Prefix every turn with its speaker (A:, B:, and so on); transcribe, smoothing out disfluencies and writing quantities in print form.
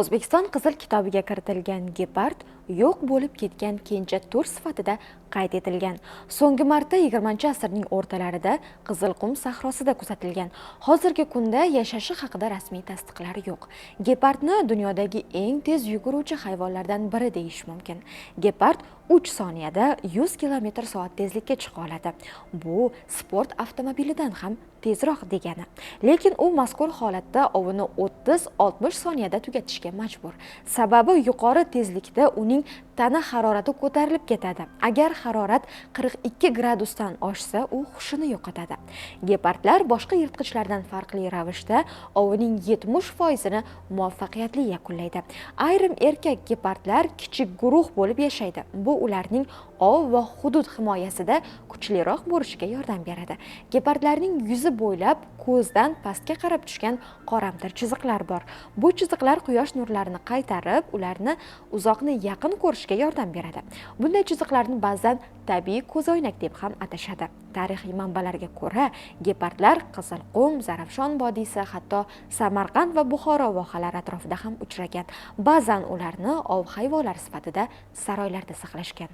A: O'zbekiston Qizil kitobiga kiritilgan gepard yo'q bo'lib ketgan kenja tur sifatida qayd etilgan. So'nggi marta 20-asrning o'rtalarida Qizilqum sahrosida kuzatilgan. Hozirgi kunda yashashi haqida rasmiy tasdiqlar yo'q. Gepardni dunyodagi eng tez yuguruvchi hayvonlardan biri deyish mumkin. Gepard 3 soniyada 100 km/soat tezlikka chiqa oladi. Bu sport avtomobilidan ham tezroq degani. Lekin u mazkur holatda ovini 30-60 soniyada tugatishga majbur. Sababi yuqori tezlikda uning tana harorati ko'tarilib ketadi. Agar harorat 42 gradusdan oshsa, u hushini yo'qotadi. Gepardlar boshqa yirtqichlardan farqli ravishda ovining 70%ni muvaffaqiyatli yakunlaydi. Ayrim erkak gepardlar kichik guruh bo'lib yashaydi. Bu ularning ov va hudud himoyasida kuchliroq bo'lishiga yordam beradi. Gepardlarning yuzi bo'ylab ko'zdan pastga qarab tushgan qoramtir chiziqlar bor. Bu chiziqlar quyosh nurlarini qaytarib, ularni uzoqni yaqin ko'rishga yordam beradi. Bunday chiziqlarni ba'zan tabiiy ko'zoynak deb ham atashadi. Tarixiy manbalarga ko'ra, gepardlar Qizilqum, Zarafshon vodiysi, hatto Samarqand va Buxoro vohalari atrofida ham uchragan. Ba'zan ularni ov hayvonlari sifatida saroylarda saqlashgan.